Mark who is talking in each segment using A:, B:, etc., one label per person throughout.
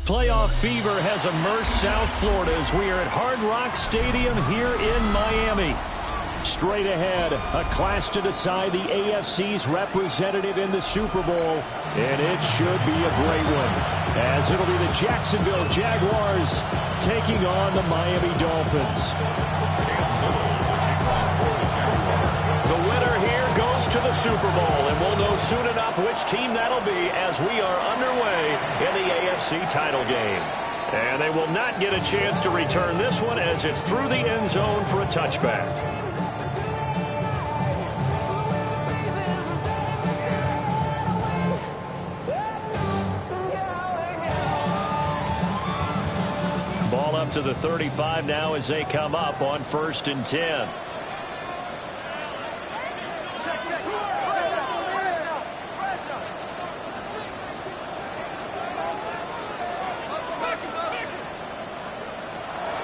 A: Playoff fever has immersed South Florida as we are at Hard Rock Stadium here in Miami. Straight ahead, a clash to decide the AFC's representative in the Super Bowl, and it should be a great one, as it'll be the Jacksonville Jaguars taking on the Miami Dolphins. The winner here goes to the Super Bowl, and we'll know soon enough which team that'll be as we are underway in the AFC title game. And they will not get a chance to return this one as it's through the end zone for a touchback. Ball up to the 35 now as they come up on 1st and 10.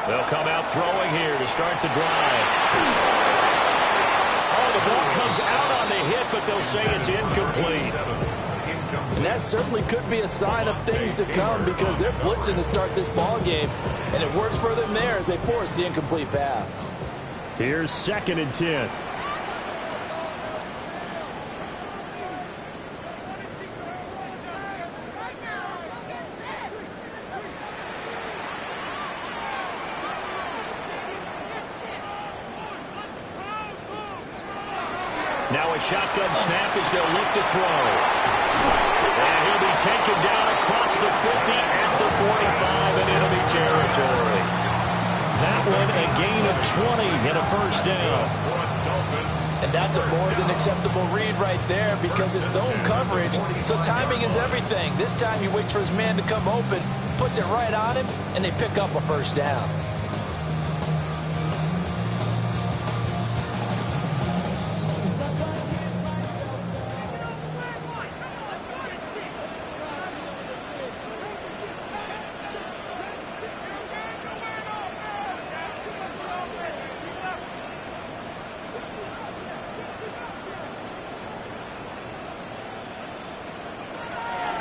A: They'll come out throwing here to start the drive. Oh, the ball comes out on the hit, but they'll say it's incomplete.
B: And that certainly could be a sign of things to come because they're blitzing to start this ball game, and it works for them there as they force the incomplete pass.
A: Here's 2nd and 10. Now a shotgun snap as they'll look to throw. And he'll be taken down across the 50 at the 45 in enemy territory. That one a gain of 20 and a 1st down.
B: And that's a more than acceptable read right there because it's zone coverage, so timing is everything. This time he waits for his man to come open, puts it right on him, and they pick up a 1st down.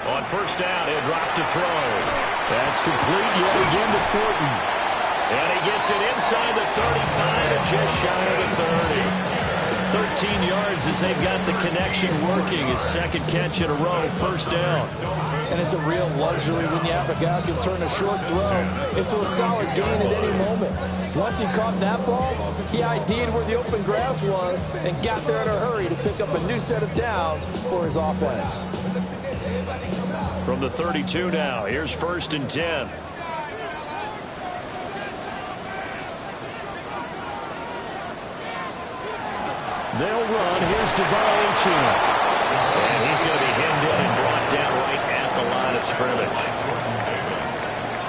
A: On 1st down, he'll drop to throw. That's complete yet again to Thornton. And he gets it inside the 35 and just shy of the 30. 13 yards as they've got the connection working. His 2nd catch in a row, 1st down.
B: And it's a real luxury when you have a guy who can turn a short throw into a solid gain at any moment. Once he caught that ball, he ID'd where the open grass was and got there in a hurry to pick up a new set of downs for his offense.
A: From the 32 now, here's 1st and 10. They'll run. Here's Devine. And he's going to be hemmed in and brought down right at the line of scrimmage.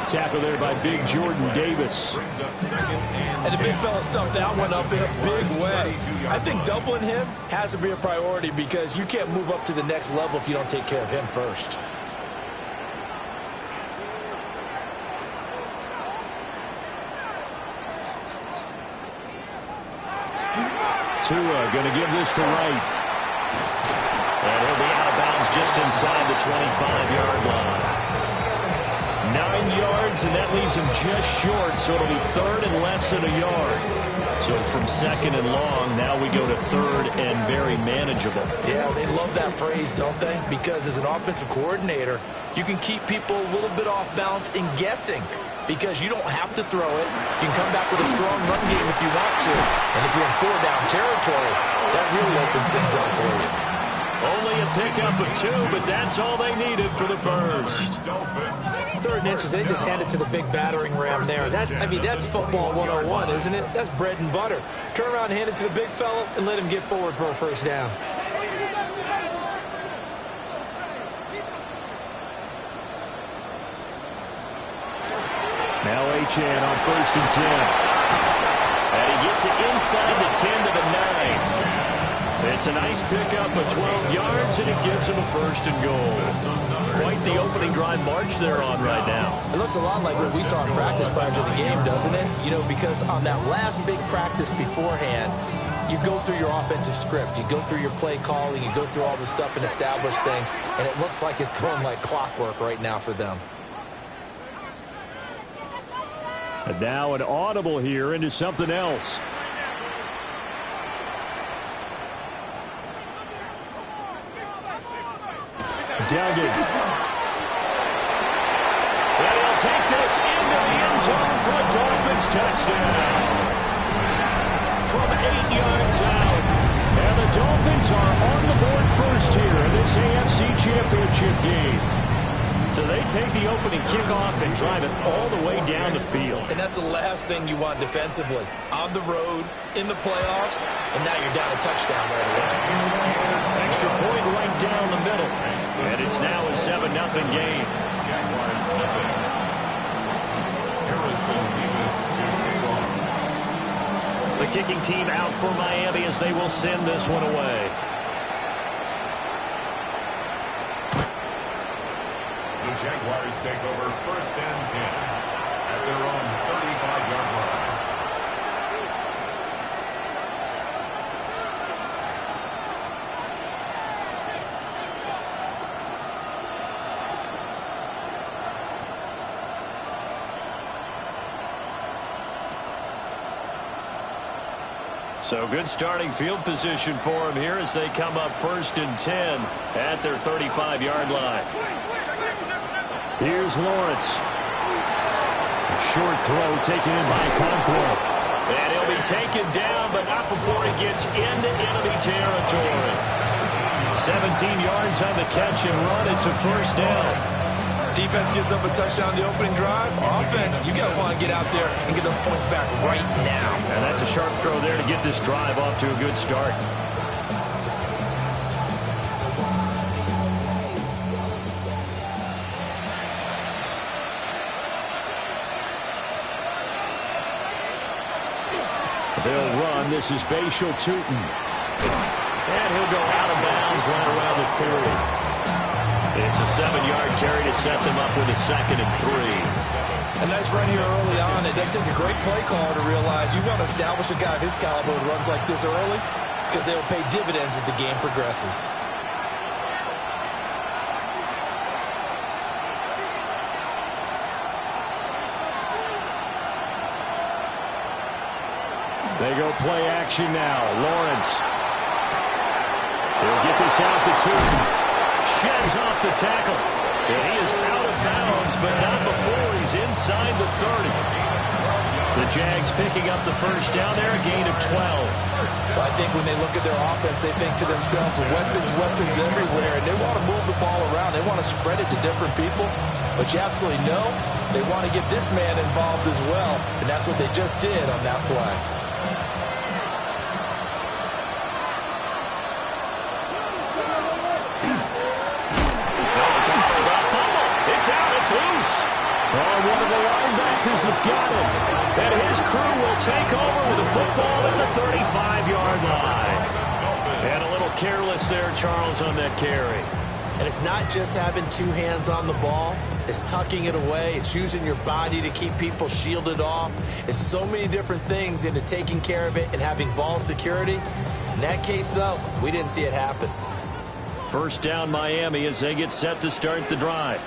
A: Tackle there by big Jordan Davis.
B: And the big fella stuffed that one up in a big way. I think doubling him has to be a priority because you can't move up to the next level if you don't take care of him first.
A: Tua going to give this to Wright. And he'll be out of bounds just inside the 25-yard line. 9 yards, and that leaves him just short, so it'll be 3rd and less than a yard. So from 2nd and long, now we go to 3rd and very manageable.
B: Yeah, they love that phrase, don't they? Because as an offensive coordinator, you can keep people a little bit off balance and guessing because you don't have to throw it. You can come back with a strong run game if you want to. And if you're in 4-down territory, that really opens things up for you.
A: Only a pickup of 2, but that's all they needed for the 1st.
B: 3rd and inches, they just hand it to the big battering ram there. That's football 101, isn't it? That's bread and butter. Turn around and hand it to the big fella and let him get forward for a 1st down.
A: Now Achane on 1st and 10. And he gets it inside the 10 to the 9. It's a nice pickup of 12 yards, and it gives him a 1st and goal. Quite the opening drive march they're on right now.
B: It looks a lot like what we saw in practice prior to the game, doesn't it? You know, because on that last big practice beforehand, you go through your offensive script. You go through your play calling. You go through all the stuff and establish things. And it looks like it's going like clockwork right now for them.
A: And now an audible here into something else. Duggan. And he'll take this into the end zone for a Dolphins touchdown. From 8 yards out. And the Dolphins are on the board first here in this AFC Championship game. So they take the opening kickoff and drive it all the way down the field.
B: And that's the last thing you want defensively. On the road, in the playoffs, and now you're down a touchdown right away.
A: Extra point right down the middle. And it's now a 7-0 game. The kicking team out for Miami as they will send this one away.
C: The Jaguars take over 1st and 10 at their own 35-yard line.
A: So good starting field position for him here as they come up 1st and 10 at their 35-yard line. Here's Lawrence. A short throw taken in by Conklin. And he'll be taken down, but not before he gets into enemy territory. 17 yards on the catch and run. It's a 1st down.
B: Defense gives up a touchdown the opening drive. Offense, you got to want to get out there and get those points back right now.
A: And that's a sharp throw there to get this drive off to a good start. They'll run. This is Bashal Tootin. And he'll go out of bounds right around the 30. It's a 7-yard carry to set them up with a 2nd and 3.
B: A nice run here early on. It doesn't take a great play caller to realize you want to establish a guy of his caliber who runs like this early because they will pay dividends as the game progresses.
A: They go play action now. Lawrence. He'll get this out to Tootin. Sheds off the tackle. And he is out of bounds, but not before he's inside the 30. The Jags picking up the 1st down there, a gain of 12.
B: Well, I think when they look at their offense, they think to themselves, weapons everywhere, and they want to move the ball around. They want to spread it to different people. But you absolutely know they want to get this man involved as well, and that's what they just did on that play.
A: Loose. Oh, one of the linebackers has got it. And his crew will take over with the football at the 35-yard line. And a little careless there, Charles, on that carry.
B: And it's not just having 2 hands on the ball. It's tucking it away. It's using your body to keep people shielded off. It's so many different things into taking care of it and having ball security. In that case, though, we didn't see it happen.
A: 1st down Miami as they get set to start the drive.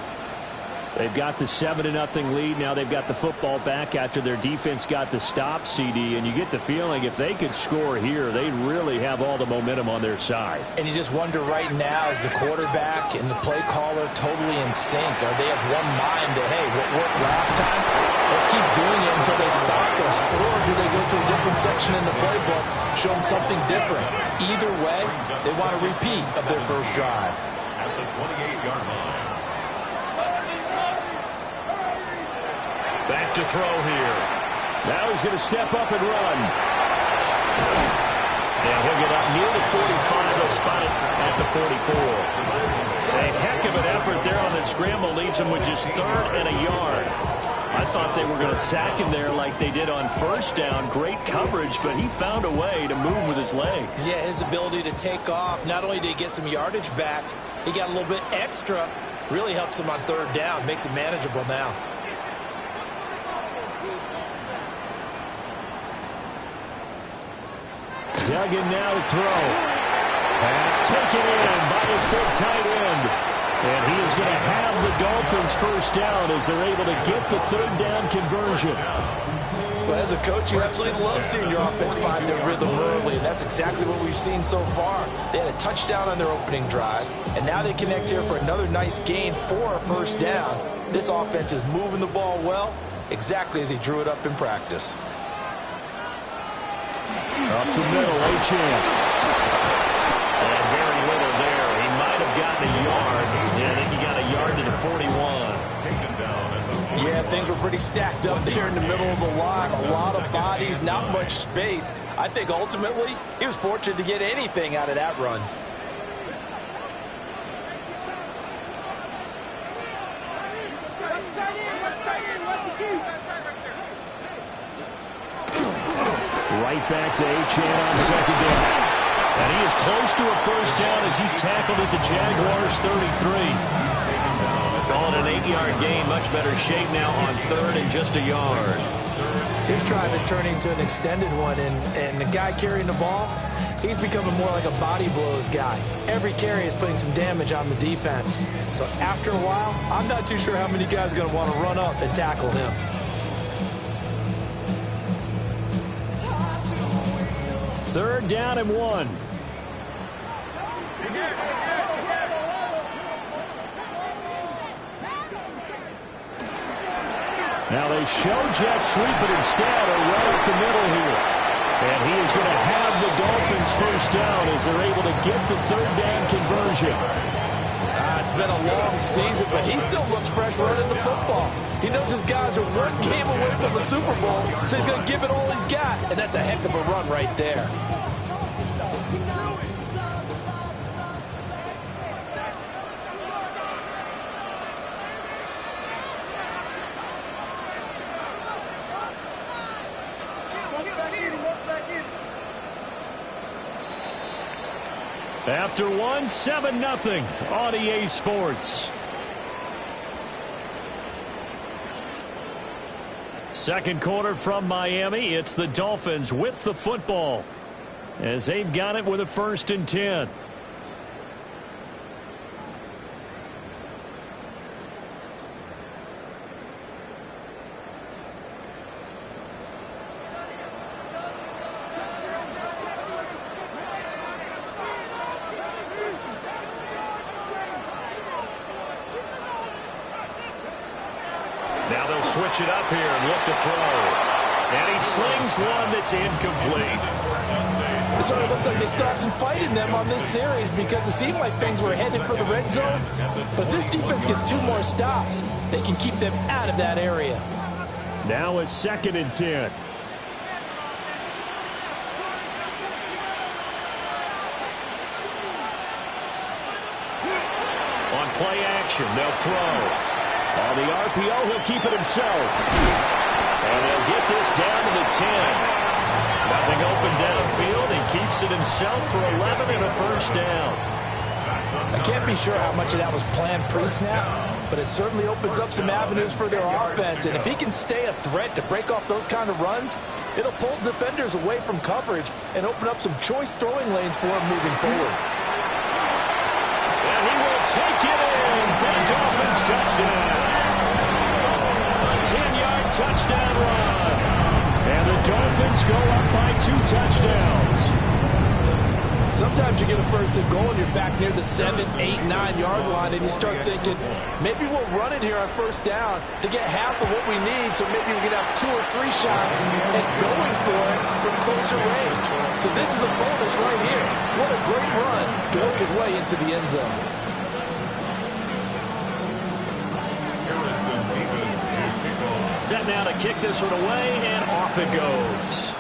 A: They've got the 7-0 lead. Now they've got the football back after their defense got the stop, CD. And you get the feeling if they could score here, they'd really have all the momentum on their side.
B: And you just wonder right now, is the quarterback and the play caller totally in sync? Are they of one mind that, hey, what worked last time, let's keep doing it until they stop us? Or do they go to a different section in the playbook, show them something different? Either way, they want a repeat of their 1st drive.
C: At the 28-yard line.
A: Back to throw here. Now he's going to step up and run. And he'll get up near the 45. He'll spot it at the 44. A heck of an effort there on the scramble. Leaves him with just 3rd and a yard. I thought they were going to sack him there like they did on 1st down. Great coverage, but he found a way to move with his legs.
B: Yeah, his ability to take off. Not only did he get some yardage back, he got a little bit extra. Really helps him on 3rd down. Makes it manageable now. Duggan
A: now to throw. Pass taken in by his big tight end. And he is going to have the Dolphins first down as they're able to get the third down conversion.
B: Well, as a coach, you absolutely love seeing your offense find their rhythm early, and that's exactly what we've seen so far. They had a touchdown on their opening drive, and now they connect here for another nice gain for a first down. This offense is moving the ball well, exactly as he drew it up in practice.
A: Up the middle, A-Chan. And very little there. He might have gotten a yard. Yeah, I think he got a yard to the 41.
B: Yeah, things were pretty stacked up there in the middle of the line. A lot of bodies, not much space. I think ultimately he was fortunate to get anything out of that run.
A: Right back to A-Chan on second down. And he is close to a first down as he's tackled at the Jaguars' 33. Calling an 8-yard gain, much better shape now on third and just a yard.
B: His drive is turning into an extended one, and the guy carrying the ball, he's becoming more like a body blows guy. Every carry is putting some damage on the defense. So after a while, I'm not too sure how many guys are going to want to run up and tackle him.
A: Third down and 1. Now they show jet sweep, but instead are right up the middle here. And he is going to have the Dolphins first down as they're able to get the third down conversion.
B: It's been a long season, but he still looks fresh running the football. He knows his guys are one game away from the Super Bowl, so he's going to give it all he's got. And that's a heck of a run right there.
A: After one, 7-0 on EA Sports. Second quarter from Miami. It's the Dolphins with the football as they've got it with a 1st and 10. Now they'll switch it up here and look to throw. And he slings one that's incomplete.
B: It sort of looks like they still have some fight in them on this series because it seemed like things were headed for the red zone. But this defense gets 2 more stops. They can keep them out of that area.
A: Now a 2nd and 10. On play action, they'll throw. On the RPO, he'll keep it himself. And he'll get this down to the 10. Nothing open downfield. He keeps it himself for 11 and a first down.
B: I can't be sure how much of that was planned pre-snap, but it certainly opens up some avenues for their offense. And if he can stay a threat to break off those kind of runs, it'll pull defenders away from coverage and open up some choice throwing lanes for him moving forward.
A: And he will take it in for the Dolphins touchdown. A 10-yard touchdown run. And the Dolphins go up by 2 touchdowns.
B: Sometimes you get a first and goal and you're back near the 7, 8, 9-yard line and you start thinking, maybe we'll run it here on first down to get half of what we need, so maybe we can have 2 or 3 shots and going for it from closer range. So this is a bonus right here. What a great run to work his way into the end zone.
A: Set now to kick this one away, and off it goes.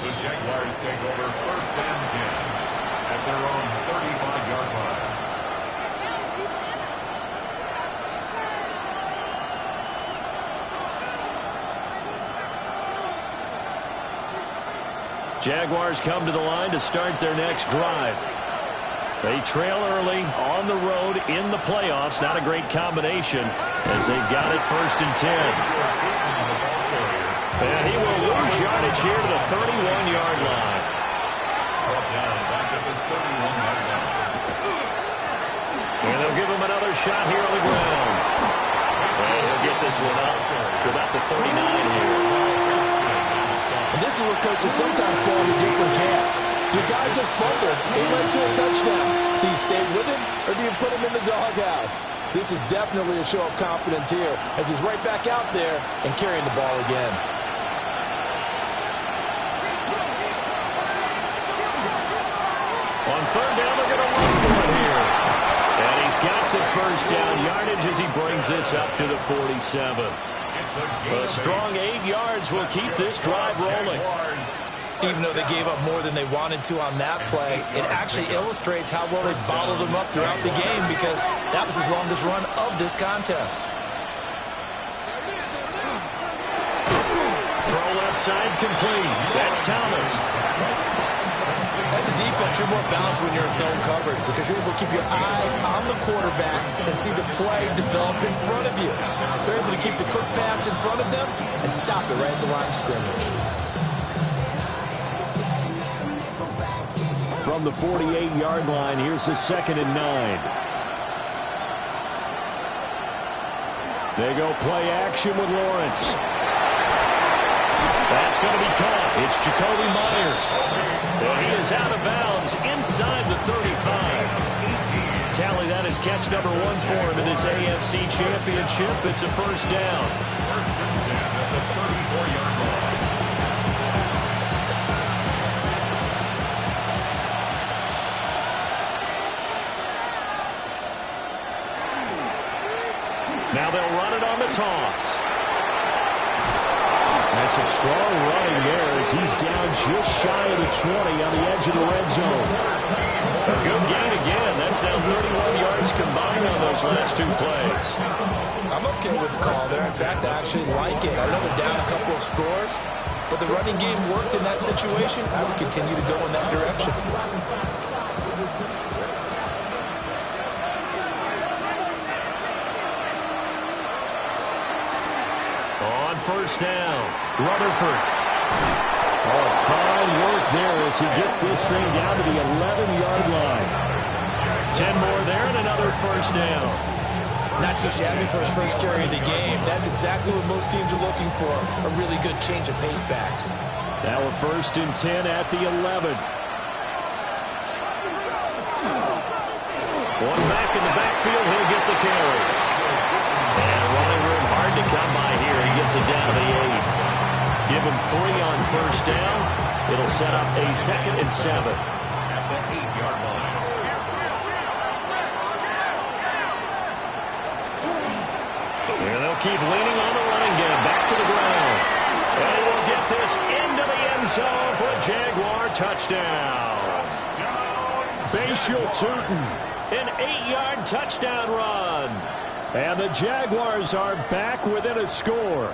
C: The Jaguars take over 1st and 10 at their own 35-yard line.
A: Jaguars come to the line to start their next drive. They trail early on the road in the playoffs. Not a great combination as they've got it 1st and 10. And he will lose yardage here to the 31-yard line.
C: Brought down back at the
A: And they'll give him another shot here on the ground. And he'll get this one up to about the 39 here.
D: And this is where coaches sometimes fall into different camps. Your guy just fumbled. He went to a touchdown. Do you stay with him or do you put him in the doghouse? This is definitely a show of confidence here as he's right back out there and carrying the ball again.
A: On third down, they're going to run for it here. And he's got the first down yardage as he brings this up to the 47. A strong 8 yards will keep this drive rolling.
B: Even though they gave up more than they wanted to on that play, it actually illustrates how well they bottled them up throughout the game because that was his longest run of this contest.
A: Throw left side complete. That's Thomas.
B: As a defense, you're more balanced when you're in zone coverage because you're able to keep your eyes on the quarterback and see the play develop in front of you. They're able to keep the quick pass in front of them and stop it right at the line of scrimmage.
A: From the 48-yard line, here's the 2nd and 9. They go play action with Lawrence. That's going to be caught. It's Jacoby Myers. And he is out of bounds inside the 35. Tally, that is catch number 1 for him in this AFC Championship. It's a first down.
C: First and 10 at the 34-yard line.
A: Now they'll run it on the toss. That's a strong running there as he's down just shy of the 20 on the edge of the red zone. A good gain again. That's now 31 yards combined on those last 2 plays.
B: I'm okay with the call there. In fact, I actually like it. I know they're down a couple of scores, but the running game worked in that situation. I would continue to go in that direction.
A: First down, Rutherford. Oh, fine work there as he gets this thing down to the 11-yard line. 10 more there and another first down.
B: Not too shabby for his first carry of the game. That's exactly what most teams are looking for, a really good change of pace back.
A: Now a 1st and 10 at the 11. One back in the backfield, he'll get the carry. And running room hard to come by here. He gets it down to the 8. Give him 3 on first down. It'll set up a 2nd and 7.
C: At the 8-yard line.
A: And they'll keep leaning on the running game. Back to the ground. And we'll get this into the end zone for a Jaguar touchdown. Bashal Tootin, an 8-yard touchdown run. And the Jaguars are back within a score.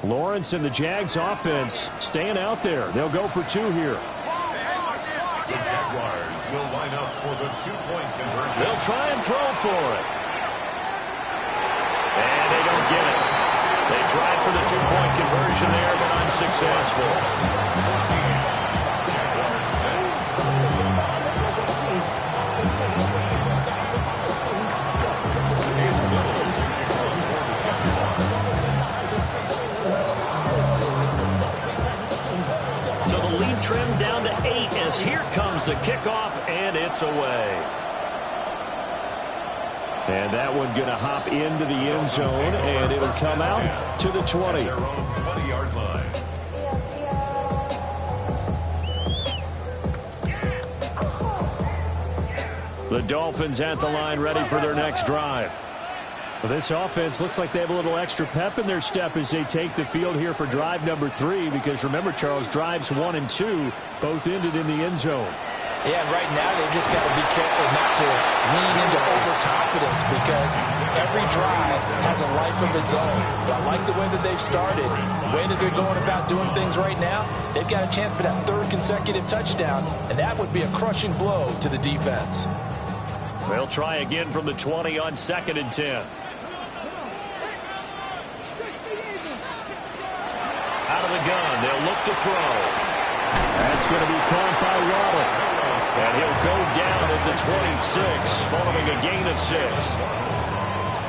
A: Lawrence and the Jags offense staying out there. They'll go for 2 here.
C: The Jaguars will line up for the 2-point conversion.
A: They'll try and throw for it. And they don't get it. They tried for the 2-point conversion there, but unsuccessful. Trimmed down to 8 as here comes the kickoff, and it's away. And that one going to hop into the end zone, and it'll come out to the 20. The Dolphins at the line, ready for their next drive. Well, this offense looks like they have a little extra pep in their step as they take the field here for drive number 3, because remember, Charles, drives 1 and 2 both ended in the end zone.
B: Yeah, and right now they just got to be careful not to lean into overconfidence because every drive has a life of its own. But I like the way that they've started, the way that they're going about doing things right now. They've got a chance for that 3rd consecutive touchdown, and that would be a crushing blow to the defense.
A: They'll try again from the 20 on 2nd and 10. Out of the gun, they'll look to throw. That's going to be caught by Waddle. And he'll go down at the 26 following a gain of 6.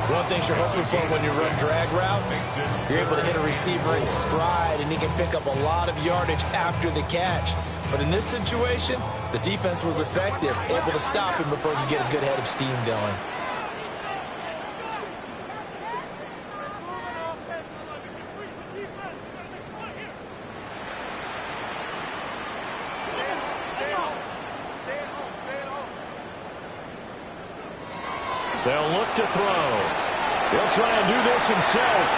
B: One thing you're hoping for when you run drag routes, you're able to hit a receiver in stride, and he can pick up a lot of yardage after the catch. But in this situation, the defense was effective, able to stop him before he could get a good head of steam going.
A: They'll look to throw. He'll try and do this himself.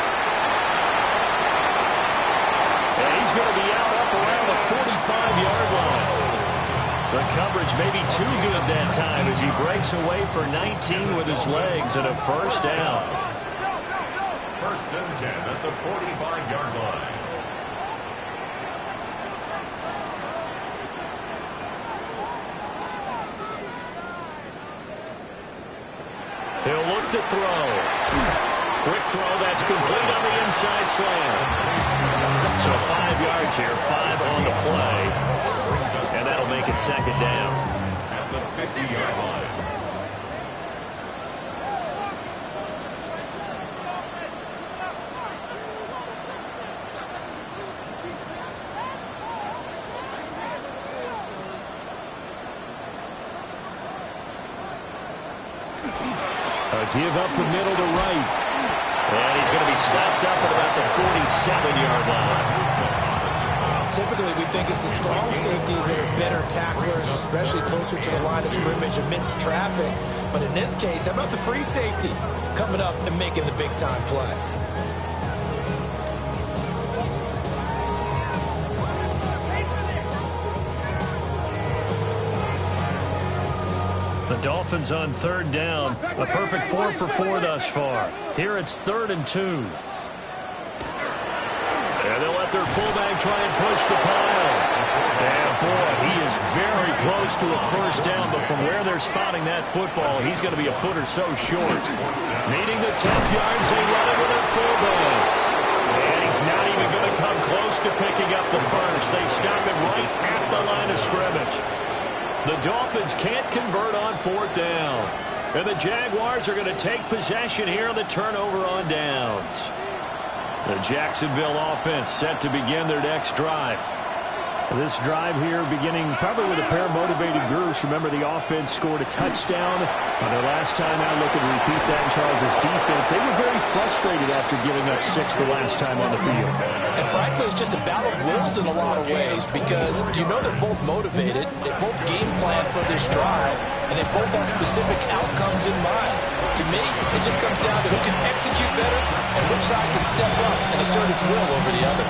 A: And he's going to be out up around the 45-yard line. The coverage may be too good that time as he breaks away for 19 with his legs and a first down.
C: First and 10 at the 45-yard line.
A: He'll look to throw. Quick throw that's complete on the inside slant. So 5 yards here, 5 on the play. And that'll make it second down.
C: At the 50-yard line.
A: A give up the middle to right. And he's going to be stopped up at about the 47-yard line.
B: Typically, we think it's the strong safeties that are better tacklers, especially closer to the line of scrimmage amidst traffic. But in this case, how about the free safety coming up and making the big-time play?
A: The Dolphins on third down. A perfect 4 for 4 thus far. Here it's 3rd and 2. And they'll let their fullback try and push the pile. And boy, he is very close to a first down, but from where they're spotting that football, he's going to be a foot or so short. Needing the 10 yards, they run it with a fullback. And he's not even going to come close to picking up the first. They stop it right at the line of scrimmage. The Dolphins can't convert on 4th down. And the Jaguars are going to take possession here on the turnover on downs. The Jacksonville offense set to begin their next drive. This drive here beginning probably with a pair of motivated groups. Remember, the offense scored a touchdown on their last time out. Looking to repeat that in Charles' defense. They were very frustrated after giving up 6 the last time on the field.
B: And frankly, it's just a battle of wills in a lot of ways because you know they're both motivated. They both game plan for this drive, and they both have specific outcomes in mind. To me, it just comes down to who can execute better and which side can step up and assert its will over the other.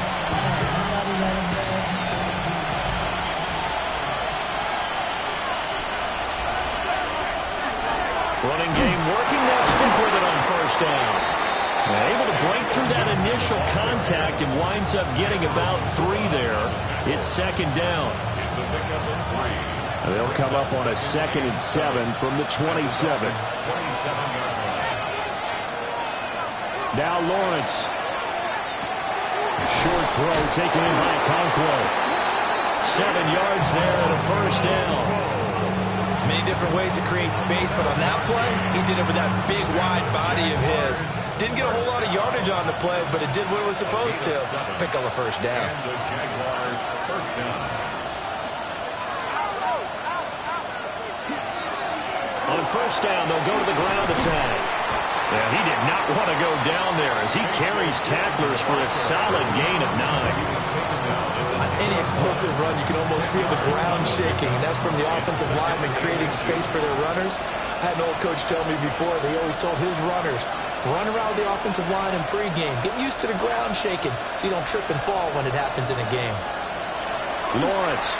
A: Running game working. They'll stick with it on first down. Able to break through that initial contact and winds up getting about 3 there. It's second down.
C: It's a pickup of 3.
A: They'll come up on a 2nd and 7 from the 27.
C: 27-yard line.
A: Now Lawrence. Short throw taken in by Conquo. 7 yards there and a first down.
B: Many different ways to create space, but on that play, he did it with that big, wide body of his. Didn't get a whole lot of yardage on the play, but it did what it was supposed to. Pick up a first down.
C: And the Jaguars first down.
A: On first down, they'll go to the ground attack. Yeah, he did not want to go down there as he carries tacklers for a solid gain of 9.
B: On any explosive run, you can almost feel the ground shaking, and that's from the offensive linemen creating space for their runners. I had an old coach tell me before, they always told his runners, run around the offensive line in pregame. Get used to the ground shaking so you don't trip and fall when it happens in a game.
A: Lawrence.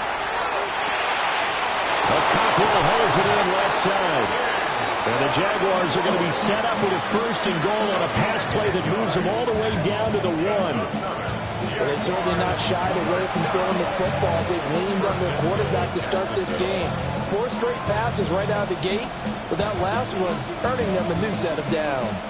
A: Cockrell holds it in left side. And the Jaguars are going to be set up with a 1st and goal on a pass play that moves them all the way down to the 1.
D: But they've certainly not shied away from throwing the footballs. They've leaned on their quarterback to start this game. 4 straight passes right out of the gate, with that last one earning them a new set of downs.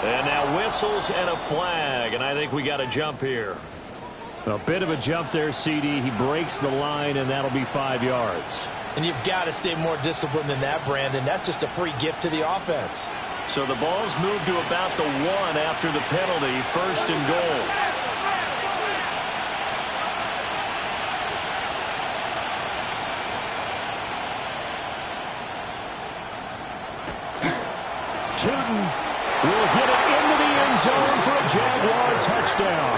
A: And now whistles and a flag, and I think we got a jump here. A bit of a jump there, CD. He breaks the line, and that'll be 5 yards.
B: And you've got to stay more disciplined than that, Brandon. That's just a free gift to the offense.
A: So the ball's moved to about the 1 after the penalty, 1st and goal. Tootin will get it into the end zone for a Jaguar touchdown.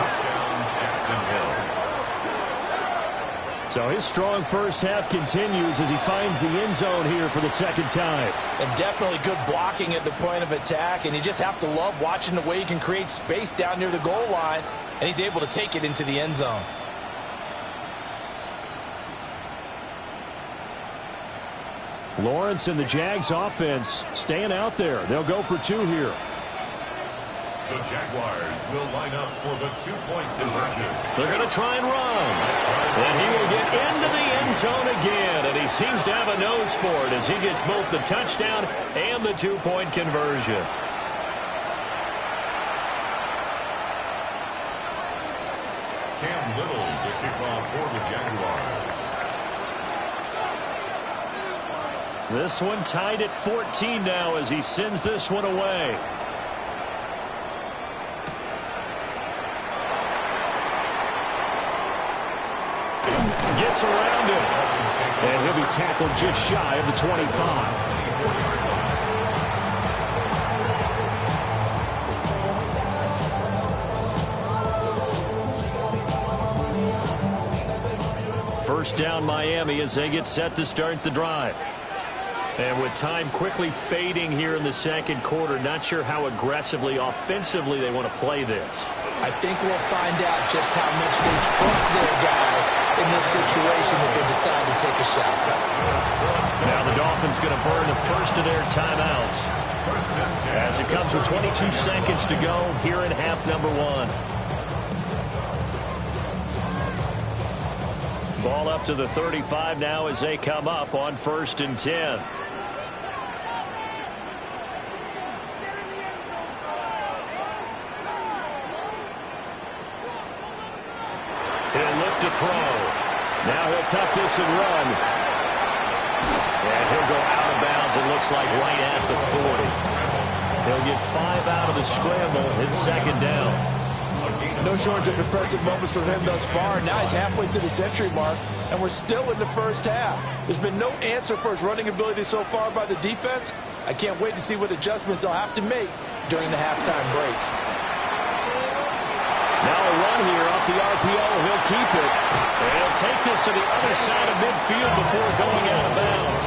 A: So his strong first half continues as he finds the end zone here for the second time.
B: And definitely good blocking at the point of attack. And you just have to love watching the way he can create space down near the goal line. And he's able to take it into the end zone.
A: Lawrence and the Jags offense staying out there. They'll go for 2 here.
C: The Jaguars will line up for the 2-point conversion.
A: They're going to try and run. And he will get into the end zone again. And he seems to have a nose for it as he gets both the touchdown and the 2-point conversion.
C: Cam Little to kick off for the Jaguars.
A: This one tied at 14 now as he sends this one away. Gets around him. And he'll be tackled just shy of the 25. First down Miami as they get set to start the drive. And with time quickly fading here in the second quarter, not sure how aggressively, offensively they want to play this.
B: I think we'll find out just how much they trust their guys in this situation if they decide to take a shot.
A: Now the Dolphins going to burn the first of their timeouts as it comes with 22 seconds to go here in half number 1. Ball up to the 35 now as they come up on 1st and 10. He'll look to throw. Now he'll tuck this and run. And he'll go out of bounds, it looks like right at the 40. He'll get 5 out of the scramble. It's 2nd down.
D: No shortage of impressive moments from him thus far. Now he's halfway to the century mark, and we're still in the first half. There's been no answer for his running ability so far by the defense. I can't wait to see what adjustments they'll have to make during the halftime break.
A: Now a run here off the RPO. He'll keep it. And he'll take this to the other side of midfield before going out of bounds.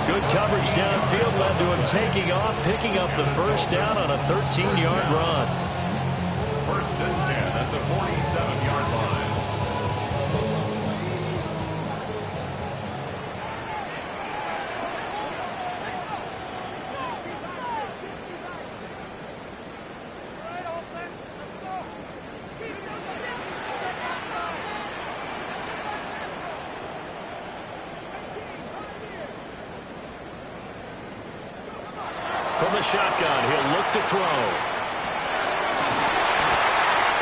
A: Good coverage downfield led to him taking off, picking up the first down on a 13-yard run.
C: 1st and 10 at the 47-yard line.
A: From the shotgun, he'll look to throw.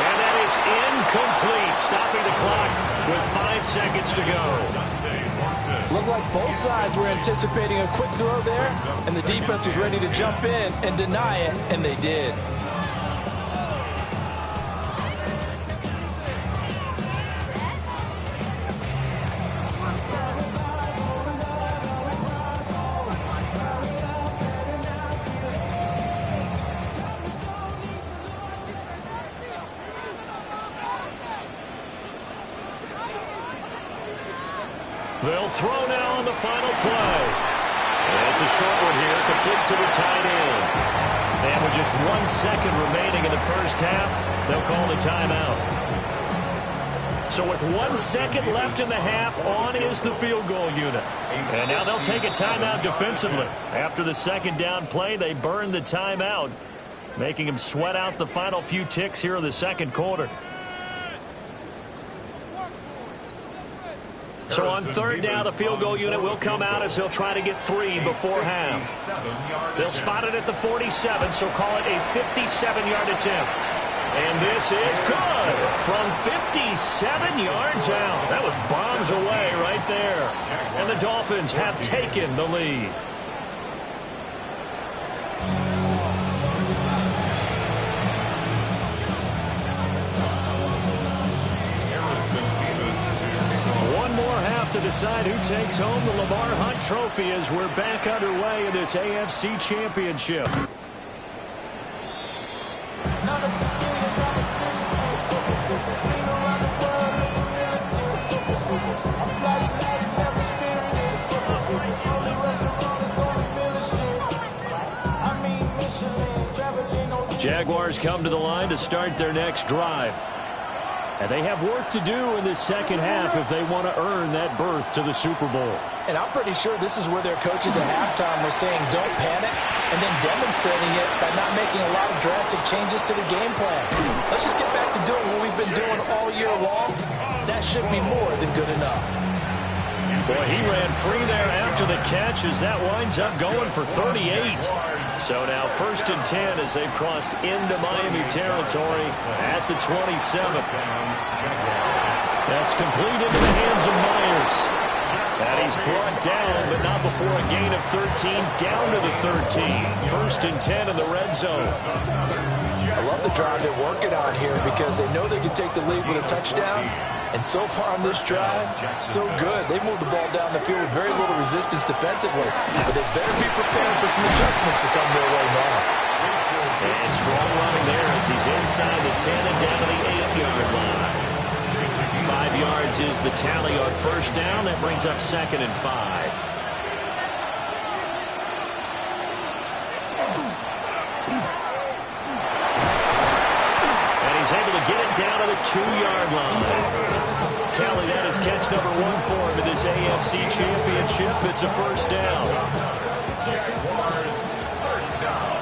A: And that is incomplete, stopping the clock with 5 seconds to go.
D: Looked like both sides were anticipating a quick throw there, and the defense was ready to jump in and deny it, and they did.
A: They'll throw now on the final play. And it's a short one here, complete to the tight end. And with just 1 second remaining in the first half, they'll call the timeout. So with 1 second left in the half, on is the field goal unit. And now they'll take a timeout defensively. After the second down play, they burn the timeout, making them sweat out the final few ticks here in the second quarter. So on third down, the field goal unit will come out as they'll try to get 3 before half. They'll spot it at the 47, so call it a 57-yard attempt. And this is good from 57 yards out. That was bombs away right there. And the Dolphins have taken the lead. To decide who takes home the Lamar Hunt Trophy as we're back underway in this AFC Championship. Jaguars come to the line to start their next drive. And they have work to do in this second half if they want to earn that berth to the Super Bowl.
D: And I'm pretty sure this is where their coaches at halftime were saying don't panic and then demonstrating it by not making a lot of drastic changes to the game plan. Let's just get back to doing what we've been doing all year long. That should be more than good enough.
A: Boy, he ran free there after the catch as that winds up going for 38. So now 1st and 10 as they've crossed into Miami territory at the 27. That's complete into the hands of Myers. And he's brought down, but not before a gain of 13, down to the 13. 1st and 10 in the red zone.
D: I love the drive they're working on here because they know they can take the lead with a touchdown. And so far on this drive, so good. They moved the ball down the field with very little resistance defensively. But they better be prepared for some adjustments to come their way now.
A: And strong running there as he's inside the 10 and down to the 8-yard line. 5 yards is the tally on 1st down. That brings up 2nd and 5. And he's able to get it down to the 2-yard line. Tally, that is catch number 1 for him in this AFC Championship. It's a 1st down.
C: Jaguars, 1st down.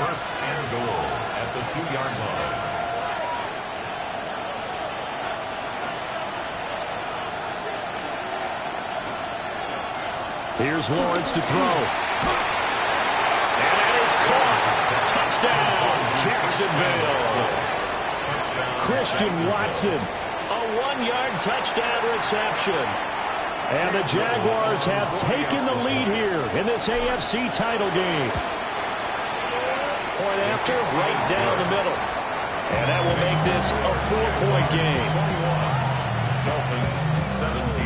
C: 1st and goal at the 2-yard line.
A: Here's Lawrence to throw. And that is caught. Touchdown, Jacksonville. Christian Watson. A 1-yard touchdown reception. And the Jaguars have taken the lead here in this AFC title game. Point after, right down the middle. And that will make this a 4-point game.
C: Dolphins, 17.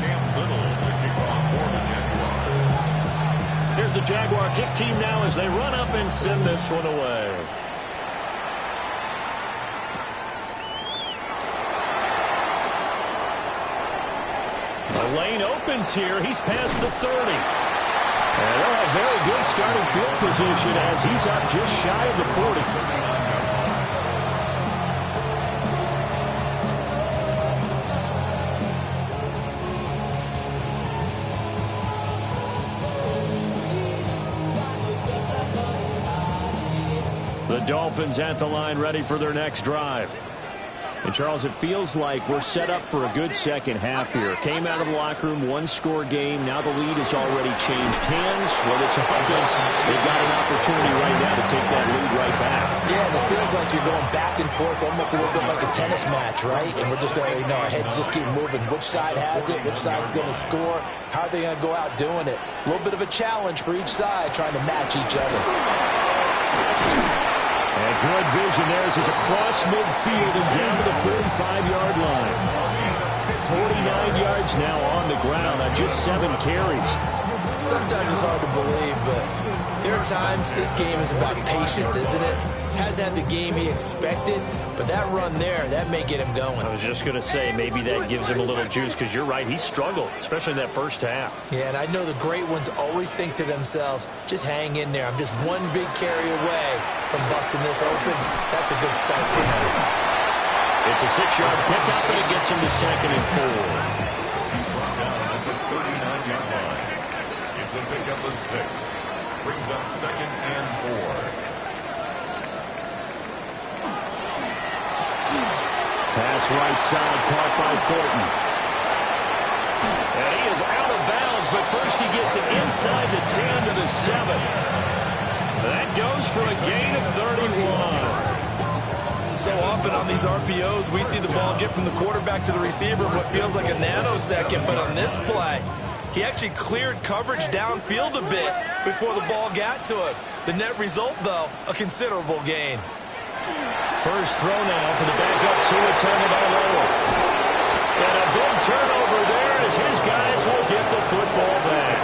C: Cam Little, the kickoff for the Jaguars.
A: Here's the Jaguar kick team now as they run up and send this one away. The lane opens here. He's past the 30. And they'll have very good starting field position as he's up just shy of the 40. The Dolphins at the line ready for their next drive. And, Charles, it feels like we're set up for a good second half here. Came out of the locker room, 1-score game. Now the lead has already changed hands. Well, this offense, they've got an opportunity right now to take that lead right back.
D: Yeah, and it feels like you're going back and forth almost a little bit like a tennis match, right? And we're just letting you know, our heads just keep moving. Which side has it? Which side's going to score? How are they going to go out doing it? A little bit of a challenge for each side trying to match each other.
A: And good vision there as he's across midfield and down to the 45-yard line. 49 yards now on the ground on just 7 carries.
B: Sometimes it's hard to believe, but there are times this game is about patience, isn't it? Hasn't had the game he expected, but that run there, that may get him going.
A: I was just going to say, maybe that gives him a little juice because you're right, he struggled, especially in that first half.
B: Yeah, and I know the great ones always think to themselves, just hang in there. I'm just one big carry away from busting this open. That's a good start for him.
A: It's a 6-yard pickup, and it gets him to 2nd and 4.
C: He's brought down at the 39-yard line. It's a pickup of 6. Brings up 2nd and 4.
A: Pass right side, caught by Thornton. And he is out of bounds, but first he gets it inside the 10 to the 7. That goes for a gain of 31.
B: So often on these RPOs, we see the ball get from the quarterback to the receiver in what feels like a nanosecond. But on this play, he actually cleared coverage downfield a bit before the ball got to him. The net result, though, a considerable gain.
A: First throw now for the backup Tua Tagovailoa. And a big turnover there as his guys will get the football back.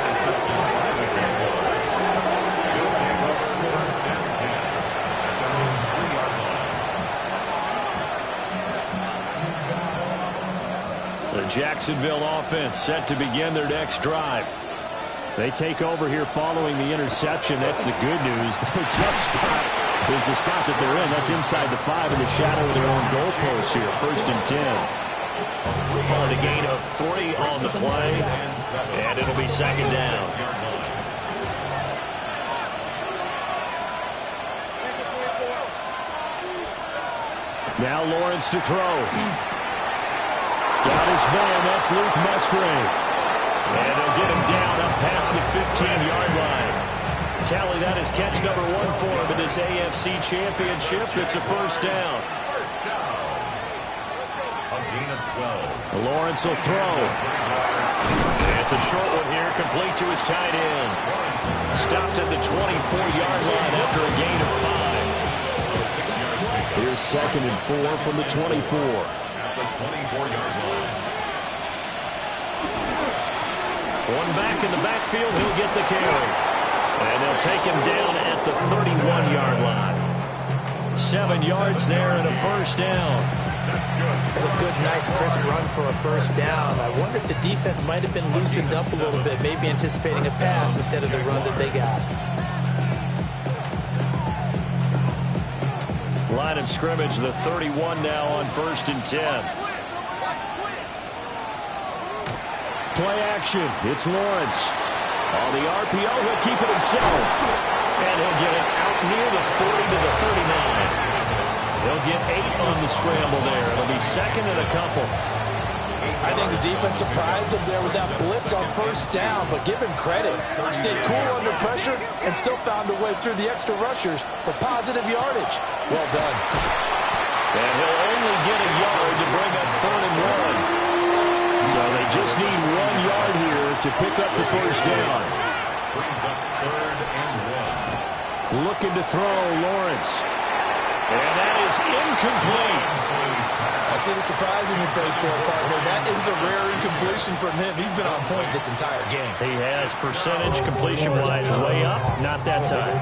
A: The Jacksonville offense set to begin their next drive. They take over here following the interception. That's the good news. Their tough spot is the spot that they're in. That's inside the 5 in the shadow of their own goalpost here. 1st and 10. On a gain of 3 on the play. And it'll be 2nd down. Now Lawrence to throw. Got his man. That's Luke Musgrave. And they'll get him down up past the 15-yard line. Tally, that is catch number 1 for him in this AFC Championship. It's a 1st down.
C: A gain of 12.
A: Lawrence will throw. It's a short one here, complete to his tight end. Stopped at the 24-yard line after a gain of 5. Here's 2nd and 4 from the 24.
C: At the 24-yard line.
A: One back in the backfield, he'll get the carry. And they'll take him down at the 31-yard line. 7 yards there and a 1st down.
C: That's good.
B: It's a good, nice, crisp run for a 1st down. I wonder if the defense might have been loosened up a little bit, maybe anticipating a pass instead of the run that they got.
A: Line of scrimmage, the 31 now on 1st and 10. Play action. It's Lawrence. On the RPO, he'll keep it himself. And he'll get it out near the 40 to the 39. He'll get 8 on the scramble there. It'll be 2nd and a couple.
D: I think the defense surprised him there with that blitz on 1st down, but give him credit. Stayed cool under pressure and still found a way through the extra rushers for positive yardage. Well done.
A: And he'll only get a yard to bring up 3rd and 1. So they just need 1 yard here to pick up the 1st down.
C: Brings up 3rd and 1.
A: Looking to throw, Lawrence. And that is incomplete.
B: I see the surprise in your face there, partner. That is a rare incompletion from him. He's been on point this entire game.
A: He has percentage completion-wise way up. Not that time.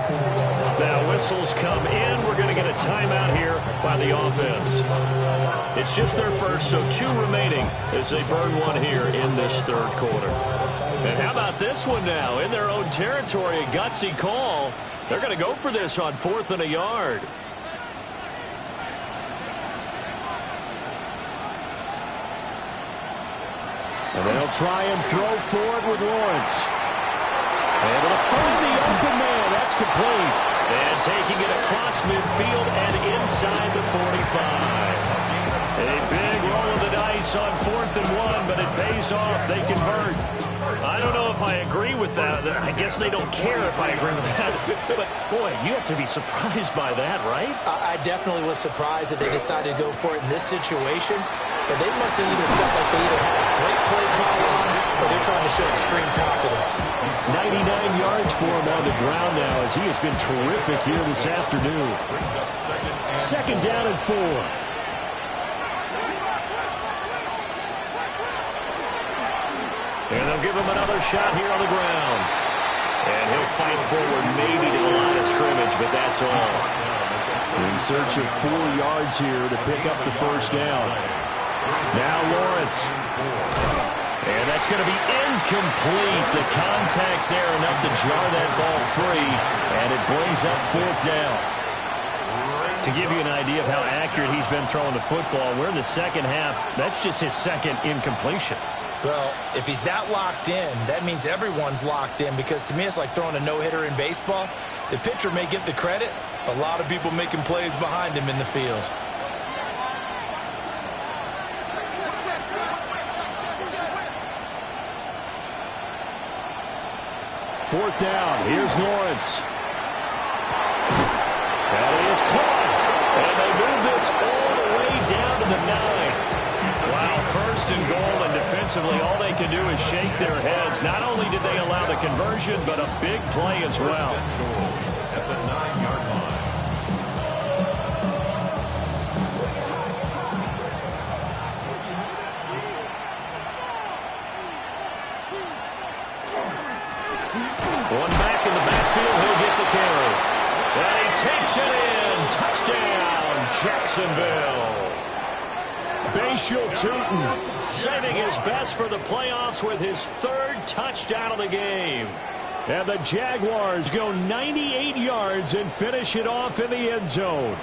A: Now whistles come in. We're going to get a timeout here by the offense. It's just their first, so 2 remaining as they burn 1 here in this 3rd quarter. And how about this one now? In their own territory, a gutsy call. They're going to go for this on 4th and a yard. And they'll try and throw forward with Lawrence. Able to find the open man. That's complete. And taking it across midfield and inside the 45. A big roll of the dice on 4th and 1, but it pays off. They convert. I don't know if I agree with that. I guess they don't care if I agree with that. But, boy, you have to be surprised by that, right?
B: I definitely was surprised that they decided to go for it in this situation. But they must have either felt like they either had a great play call on or they're trying to show extreme confidence.
A: 99 yards for him on the ground now as he has been terrific here this afternoon. 2nd down and 4. And they'll give him another shot here on the ground. And he'll fight forward maybe to the line of scrimmage, but that's all. In search of 4 yards here to pick up the 1st down. Now Lawrence. And that's going to be incomplete. The contact there enough to jar that ball free. And it brings up 4th down. To give you an idea of how accurate he's been throwing the football, we're in the 2nd half. That's just his 2nd incompletion.
B: Well, if he's that locked in, that means everyone's locked in, because to me it's like throwing a no-hitter in baseball. The pitcher may get the credit, a lot of people making plays behind him in the field.
A: 4th down. Here's Lawrence. That is caught. And they move this all the way down to the 9. Wow, 1st and goal, and defensively all they can do is shake their heads. Not only did they allow the conversion, but a big play as well.
C: At the 9-yard line.
A: One back in the backfield, he'll get the carry. And he takes it in. Touchdown, Jacksonville. Bashal Tutin saving his best for the playoffs with his 3rd touchdown of the game. And the Jaguars go 98 yards and finish it off in the end zone.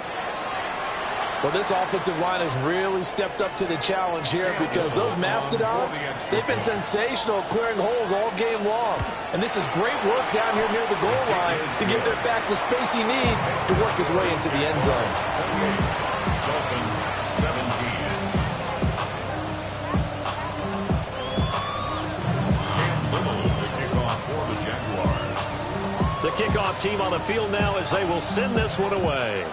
D: Well, this offensive line has really stepped up to the challenge here because those Mastodons, they've been sensational clearing holes all game long. And this is great work down here near the goal line to give their back the space he needs to work his way into the end zone.
C: Dolphins 17.
A: The kickoff team on the field now as they will send this one away.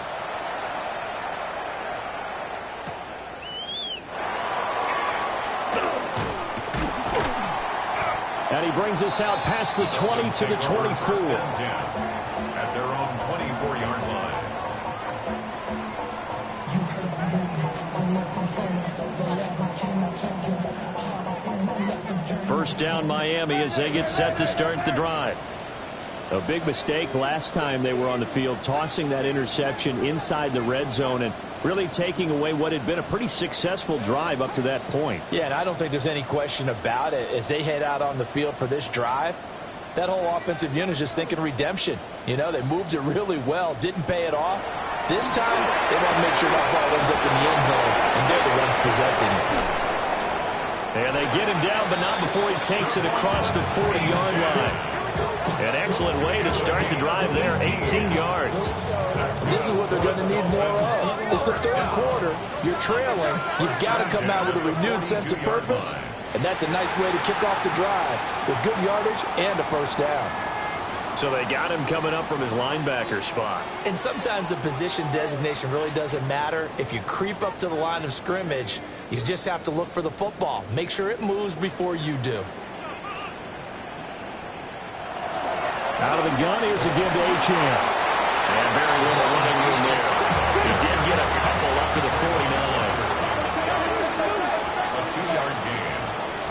A: And he brings us out past the 20 to the 24.
C: At their own 24-yard line.
A: First down Miami as they get set to start the drive. A big mistake last time they were on the field, tossing that interception inside the red zone and really taking away what had been a pretty successful drive up to that point.
D: Yeah, and I don't think there's any question about it. As they head out on the field for this drive, that whole offensive unit is just thinking redemption. You know, they moved it really well, didn't pay it off. This time, they want to make sure that ball ends up in the end zone, and they're the ones possessing it.
A: And they get him down, but not before he takes it across the 40-yard line. An excellent way to start the drive there, 18 yards.
D: This is what they're going to need more of. It's the 3rd quarter. You're trailing. You've got to come out with a renewed sense of purpose, and that's a nice way to kick off the drive with good yardage and a 1st down.
A: So they got him coming up from his linebacker spot.
B: And sometimes the position designation really doesn't matter. If you creep up to the line of scrimmage, you just have to look for the football. Make sure it moves before you do.
A: Out of the gun, here's again to Achane. And very little running room there. He did get a couple up to the 49.
C: A 2-yard gain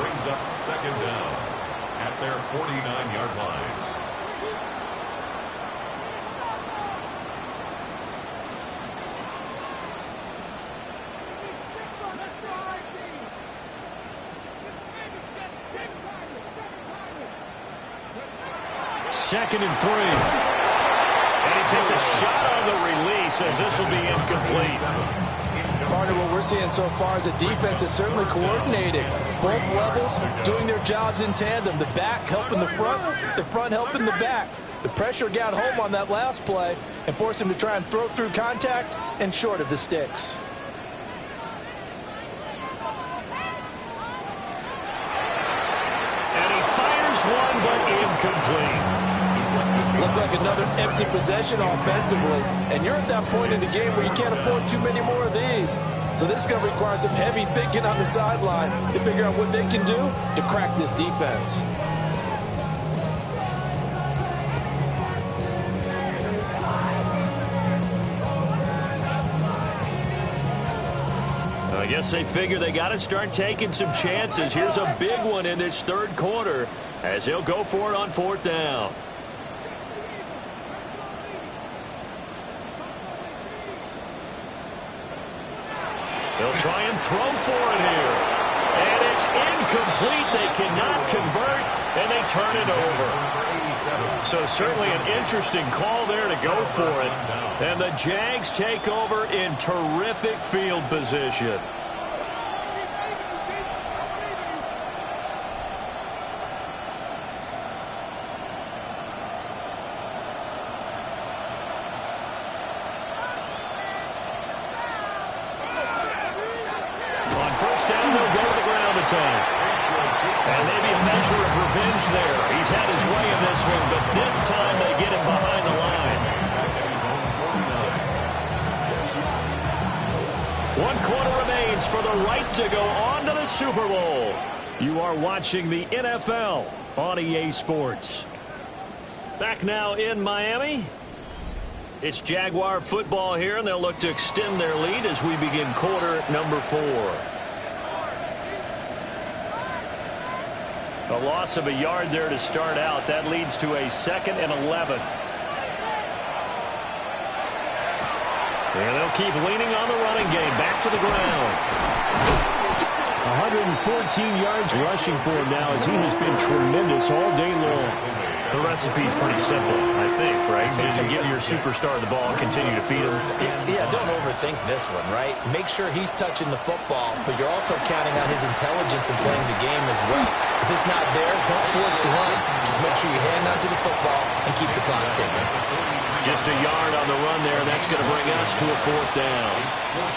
C: brings up 2nd down at their 49-yard line.
A: Second and 3. And he takes a shot on the release as this will be incomplete.
D: Partner, what we're seeing so far is the defense is certainly coordinated. Both levels doing their jobs in tandem. The back helping the front helping the back. The pressure got home on that last play and forced him to try and throw through contact and short of the sticks.
A: And he fires one, but incomplete.
D: Looks like another empty possession offensively. And you're at that point in the game where you can't afford too many more of these. So this is going to require some heavy thinking on the sideline to figure out what they can do to crack this defense.
A: I guess they figure they got to start taking some chances. Here's a big one in this 3rd quarter as he'll go for it on 4th down. They'll try and throw for it here. And it's incomplete. They cannot convert, and they turn it over. So certainly an interesting call there to go for it. And the Jags take over in terrific field position. On 1st down, they'll go to the ground attack. And maybe a measure of revenge there. He's had his way in this one, but this time they get him behind the line. 1 quarter remains for the right to go on to the Super Bowl. You are watching the NFL on EA Sports. Back now in Miami. It's Jaguar football here, and they'll look to extend their lead as we begin quarter number 4. A loss of a yard there to start out. That leads to a 2nd and 11. And they'll keep leaning on the running game. Back to the ground. 114 yards rushing for him now as he has been tremendous all day long. The recipe's pretty simple, I think, right? Just give your superstar the ball and continue to feed him.
B: Yeah, don't overthink this one, right? Make sure he's touching the football, but you're also counting on his intelligence in playing the game as well. If it's not there, don't force the run. Just make sure you hang on to the football and keep the clock ticking.
A: Just a yard on the run there, and that's going to bring us to a 4th down.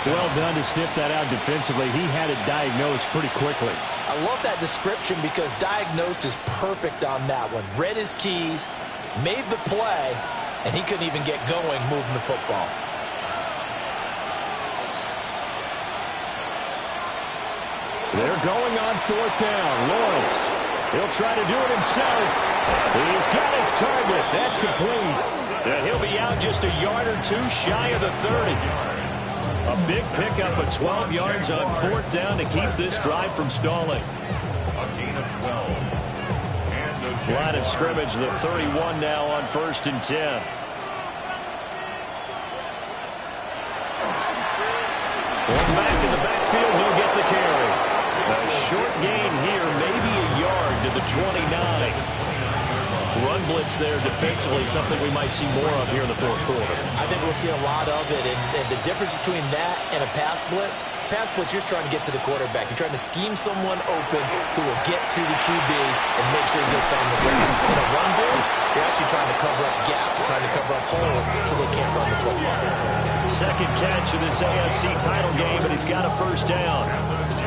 A: Well done to sniff that out defensively. He had it diagnosed pretty quickly.
B: I love that description because diagnosed is perfect on that one. Read his keys, made the play, and he couldn't even get going moving the football.
A: They're going on 4th down. Lawrence, he'll try to do it himself. He's got his target. That's complete. And he'll be out just a yard or 2 shy of the 30. A big pickup of 12 yards on 4th down to keep this drive from stalling.
C: A gain of 12. And
A: Line of scrimmage, the 31 now on 1st and 10. One back in the backfield, he'll get the carry. A short gain here, maybe a yard to the 29. Run blitz there defensively, something we might see more of here in the 4th quarter.
B: I think we'll see a lot of it, and the difference between that and a pass blitz, you're trying to get to the quarterback. You're trying to scheme someone open who will get to the QB and make sure he gets on the ground. In a run blitz, you're actually trying to cover up gaps, you're trying to cover up holes so they can't run the football.
A: Second catch of this AFC title game, and he's got a 1st down.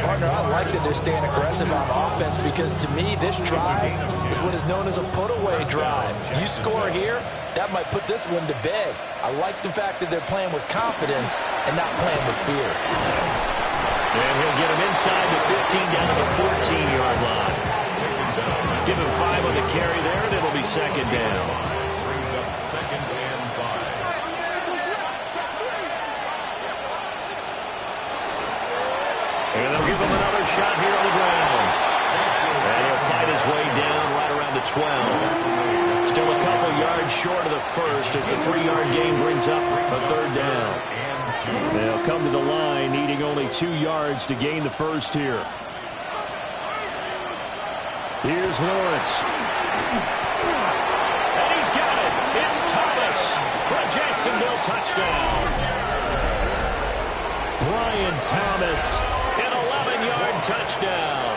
B: Partner, I like that they're staying aggressive on offense because, to me, this drive is what is known as a put-away drive. You score here, that might put this one to bed. I like the fact that they're playing with confidence and not playing with fear.
A: And he'll get him inside the 15 down to the 14-yard line. Give him 5 on the carry there, and it'll be 2nd down.
C: brings up 2nd and 5.
A: And they'll give him another shot here on the ground. And he'll fight his way down right around the 12. Still a couple yards short of the 1st as the 3-yard gain brings up a 3rd down. They'll come to the line needing only 2 yards to gain the 1st here. Here's Lawrence. And he's got it. It's Thomas for a Jacksonville touchdown. Brian Thomas, an 11-yard touchdown.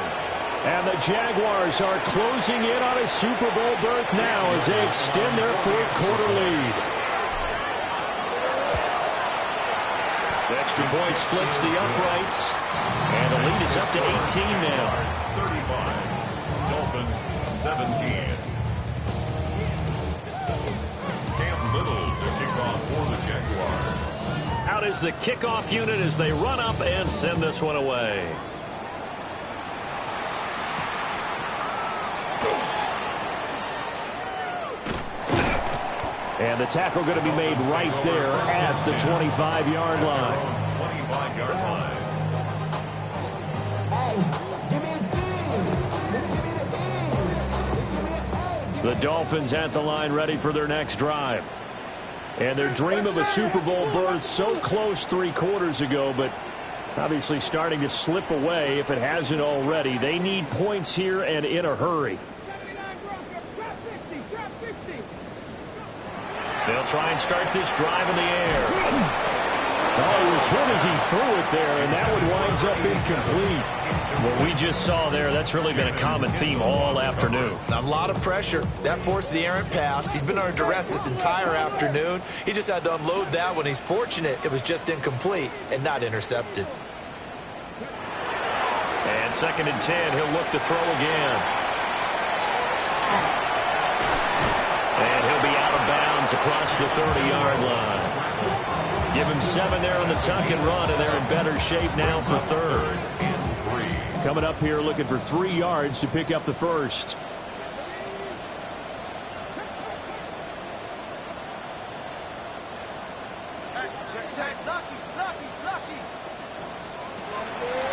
A: And the Jaguars are closing in on a Super Bowl berth now as they extend their 4th quarter lead. The extra point splits the uprights. And the lead is up to 18 now.
C: 35. Dolphins 17. Cam Little to kick off for the Jaguars.
A: Out is the kickoff unit as they run up and send this one away. And the tackle going to be made right there at the 25-yard line.
C: 25-yard line.
A: The Dolphins at the line ready for their next drive. And their dream of a Super Bowl berth so close 3 quarters ago, but obviously starting to slip away if it hasn't already. They need points here and in a hurry. They'll try and start this drive in the air. Oh, it was hit as he threw it there, and that one winds up incomplete. What we just saw there, that's really been a common theme all afternoon.
B: A lot of pressure. That forced the errant pass. He's been under duress this entire afternoon. He just had to unload that one. He's fortunate it was just incomplete and not intercepted.
A: And 2nd and 10, he'll look to throw again. And he'll be out of bounds across the 30-yard line. Give him 7 there on the tuck and run, and they're in better shape now for 3rd. Coming up here looking for 3 yards to pick up the first.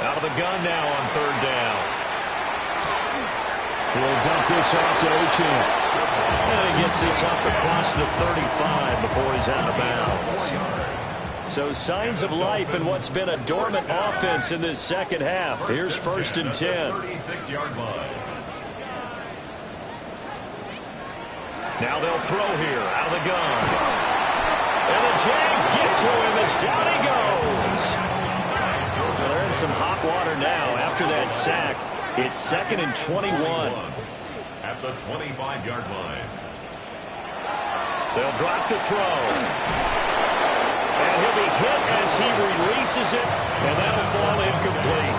A: Out of the gun now on 3rd down. He'll dump this off to Achane. And he gets this up across the 35 before he's out of bounds. So signs of life in what's been a dormant offense in this second half. Here's 1st and 10.
C: 36-yard line.
A: Now they'll throw here out of the gun. And the Jags get to him as down he goes. Well, they're in some hot water now after that sack. It's 2nd and 21.
C: At the 25-yard line.
A: They'll drop to throw. And he'll be hit as he releases it, and that'll fall incomplete.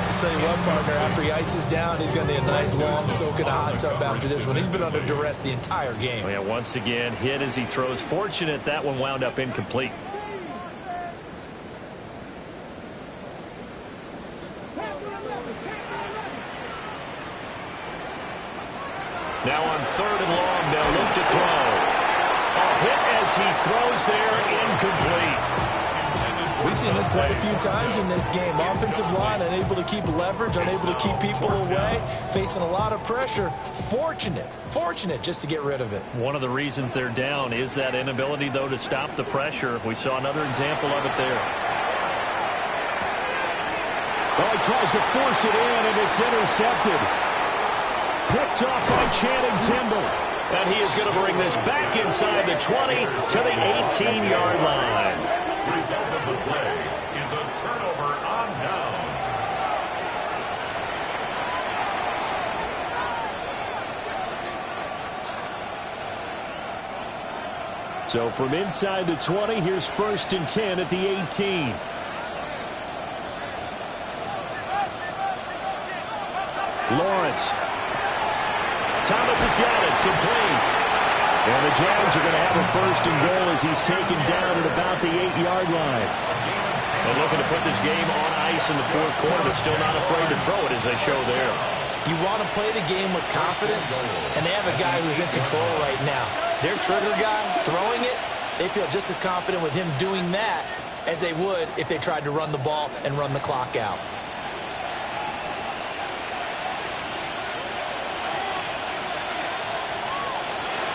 B: I'll tell you what, partner, after he ices down, he's going to need a nice long soak in a hot tub after this one. He's been under duress the entire game.
A: Oh, yeah, once again, hit as he throws. Fortunate that one wound up incomplete. Now on 3rd and long, they'll look to throw. A hit as he throws there, incomplete.
B: We've seen this quite a few times in this game. Offensive line unable to keep leverage, unable to keep people away, facing a lot of pressure. Fortunate just to get rid of it.
A: One of the reasons they're down is that inability, though, to stop the pressure. We saw another example of it there.
E: Well, he tries to force it in, and it's intercepted. Picked off by Channing Tindall.
A: And he is going to bring this back inside the 20 to the 18-yard line.
C: Result of the play is a turnover on downs.
E: So from inside the 20, here's 1st and 10 at the 18. Lawrence. Thomas has got it, complete. And the Jags are going to have a 1st and goal as he's taken down at about the 8-yard line.
A: They're looking to put this game on ice in the 4th quarter, but still not afraid to throw it as they show there.
B: You want to play the game with confidence, and they have a guy who's in control right now. Their trigger guy, throwing it, they feel just as confident with him doing that as they would if they tried to run the ball and run the clock out.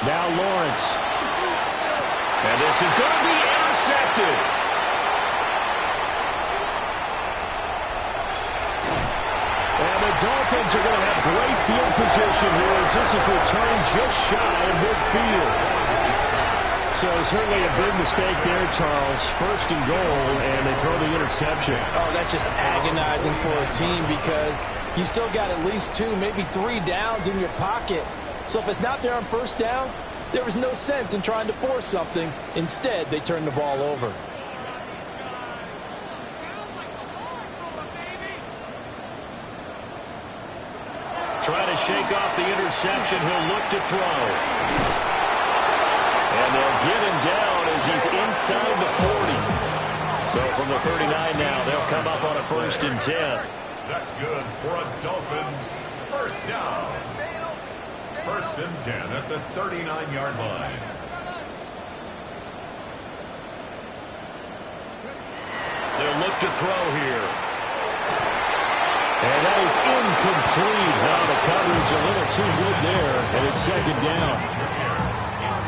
E: Now Lawrence.
A: And this is going to be intercepted.
E: And the Dolphins are going to have great field position here as this is returned just shy of midfield. So certainly a big mistake there, Charles. 1st and goal, and they throw the interception.
D: Oh, that's just agonizing for a team because you still got at least 2, maybe 3 downs in your pocket. So if it's not there on 1st down, there was no sense in trying to force something. Instead, they turned the ball over.
A: Trying to shake off the interception. He'll look to throw. And they'll get him down as he's inside the 40. So from the 39 now, they'll come up on a 1st and 10.
C: That's good for a Dolphins 1st down. 1st and 10 at the 39-yard line.
A: They'll look to throw here. And that is incomplete. Now the coverage a little too good there, and it's 2nd down.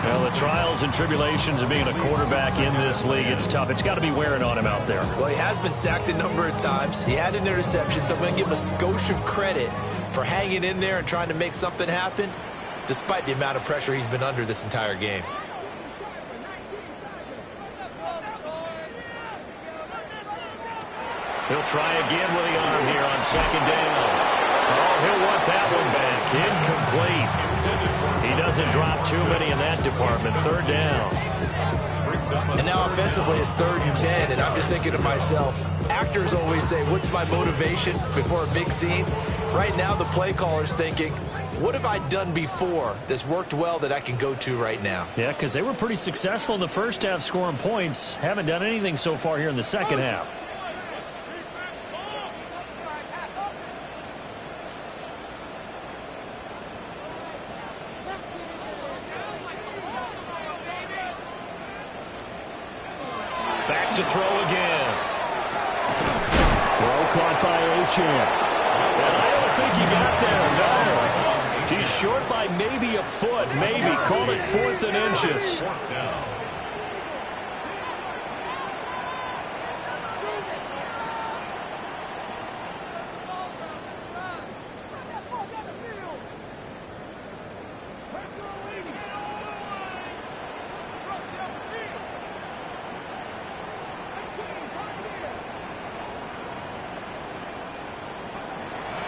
A: Well, the trials and tribulations of being a quarterback in this league, it's tough. It's got to be wearing on him out there.
B: Well, he has been sacked a number of times. He had an interception, so I'm going to give him a skosh of credit for hanging in there and trying to make something happen, despite the amount of pressure he's been under this entire game.
A: He'll try again with the arm here on 2nd down. Oh, he'll want that one back. Incomplete. He doesn't drop too many in that department. 3rd down.
B: And now offensively it's 3rd and 10, and I'm just thinking to myself, Actors always say, what's my motivation before a big scene? Right now, the play caller's thinking, what have I done before that's worked well that I can go to right now?
A: Yeah, because they were pretty successful in the first half scoring points. Haven't done anything so far here in the second half. Back to throw again. Throw caught by Achane. And I don't think he got there, no. He's short by maybe a foot, maybe. Call it 4th and inches.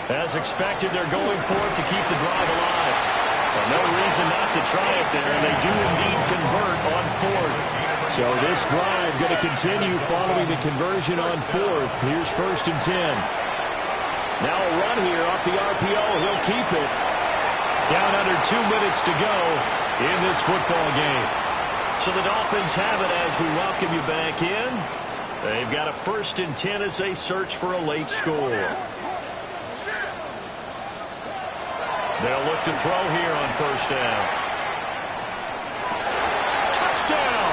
A: As expected, they're going for it to keep the drive alive. Well, no reason not to try it there, and they do indeed convert on 4th. So this drive going to continue following the conversion on 4th. Here's 1st and 10. Now a run here off the RPO. He'll keep it. Down under 2 minutes to go in this football game. So the Dolphins have it as we welcome you back in. They've got a 1st and 10 as they search for a late score. They'll look to throw here on 1st down. Touchdown!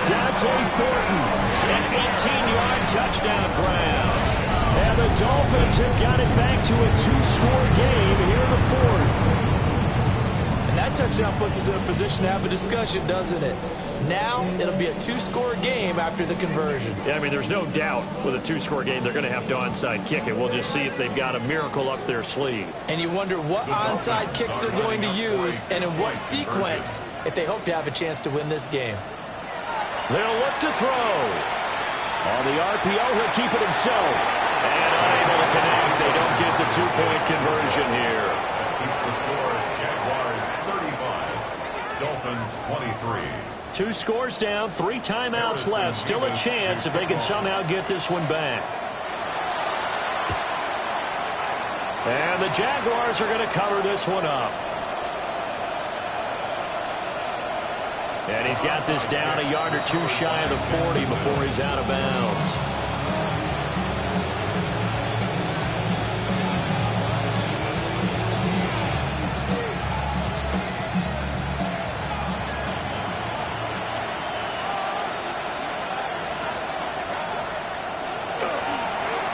A: Dante Thornton, an 18-yard touchdown grab. And the Dolphins have got it back to a 2-score game here in the 4th.
B: And that touchdown puts us in a position to have a discussion, doesn't it? Now it'll be a 2-score game after the conversion.
A: Yeah, I mean, there's no doubt with a 2-score game they're going to have to onside kick it. We'll just see if they've got a miracle up their sleeve.
B: And you wonder what onside kicks they're going to use and in what sequence if they hope to have a chance to win this game.
A: They'll look to throw. On the RPO, he'll keep it himself. And unable to connect. They don't get the 2-point conversion here.
C: Keeps the score. Jaguars 35. Dolphins 23.
A: 2 scores down, 3 timeouts left. Still a chance if they can somehow get this one back. And the Jaguars are going to cover this one up. And he's got this down a yard or 2 shy of the 40 before he's out of bounds.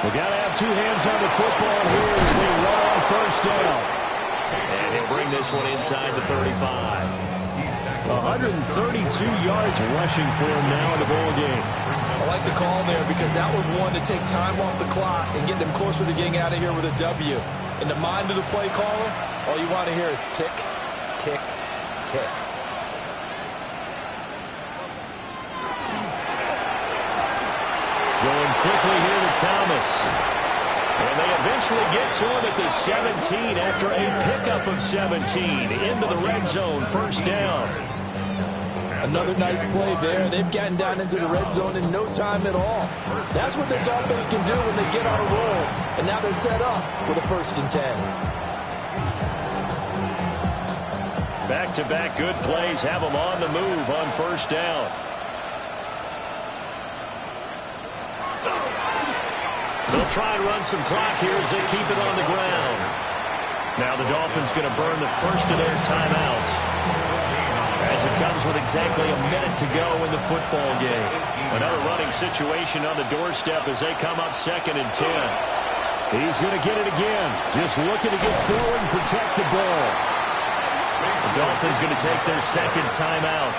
A: We got to have 2 hands on the football here as they run on 1st down. And he'll bring this one inside the 35. 132 yards rushing for him now in the ball game.
B: I like the call there because that was one to take time off the clock and get them closer to getting out of here with a W. In the mind of the play caller, all you want to hear is tick, tick, tick.
A: Going quickly here to Thomas. And they eventually get to him at the 17 after a pickup of 17 into the red zone. 1st down.
D: Another nice play there. They've gotten down into the red zone in no time at all. That's what this offense can do when they get on a roll. And now they're set up with a 1st and 10.
A: Back-to-back good plays have them on the move on 1st down. They'll try and run some clock here as they keep it on the ground. Now the Dolphins going to burn the first of their timeouts as it comes with exactly a minute to go in the football game. Another running situation on the doorstep as they come up 2nd and 10. He's going to get it again. Just looking to get forward and protect the ball. The Dolphins going to take their 2nd timeout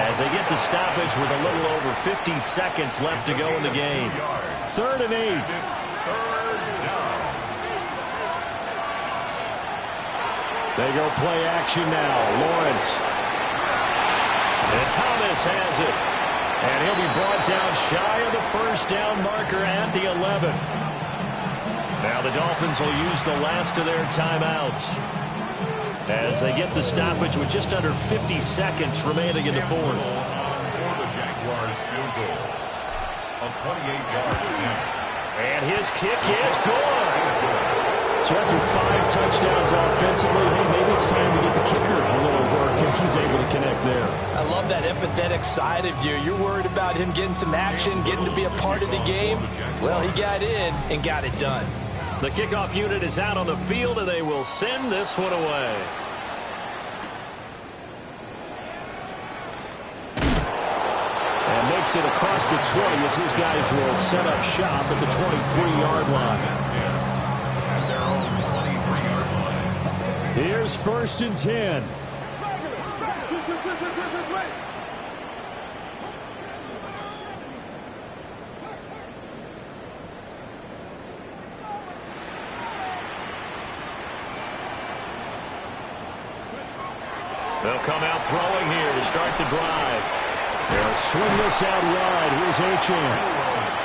A: as they get the stoppage with a little over 50 seconds left to go in the game. 3rd and 8. They go play action now. Lawrence. And Thomas has it. And he'll be brought down shy of the 1st down marker at the 11. Now the Dolphins will use the last of their timeouts as they get the stoppage with just under 50 seconds remaining in the 4th.
C: For the Jaguars field goal. A 28-yard attempt.
A: And his kick is good. So after 5 touchdowns offensively, hey, maybe it's time to get the kicker a little work, and he's able to connect there.
B: I love that empathetic side of you. You're worried about him getting some action, getting to be a part of the game. Well, he got in and got it done.
A: The kickoff unit is out on the field, and they will send this one away. And makes it across the 20 as his guys will set up shop at the 23-yard line. Here's 1st and 10. They'll come out throwing here to start the drive. They'll swing this out wide. Here's Achane.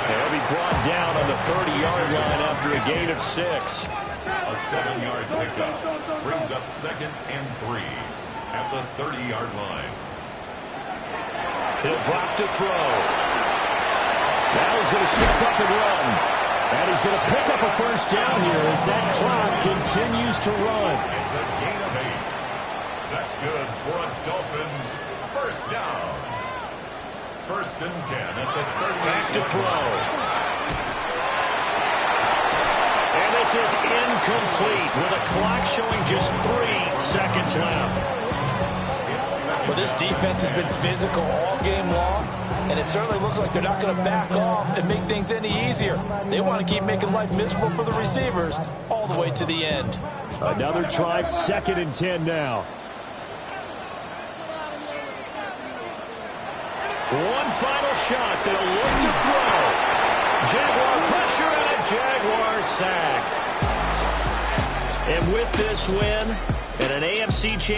A: He'll be brought down on the 30-yard line after a gain of 6.
C: A 7-yard pickup brings up 2nd and 3 at the 30-yard line.
A: He'll drop to throw. Now he's going to step up and run. And he's going to pick up a 1st down here as that clock continues to run.
C: It's a gain of 8. That's good for a Dolphins 1st down. 1st and 10 at the 30.
A: Back to throw. And this is incomplete with a clock showing just 3 seconds left.
B: Well, this defense has been physical all game long, and it certainly looks like they're not going to back off and make things any easier. They want to keep making life miserable for the receivers all the way to the end.
A: Another try, 2nd and 10 now. One final shot. They'll look to throw. Jaguar pressure and a Jaguar sack. And with this win and an AFC championship.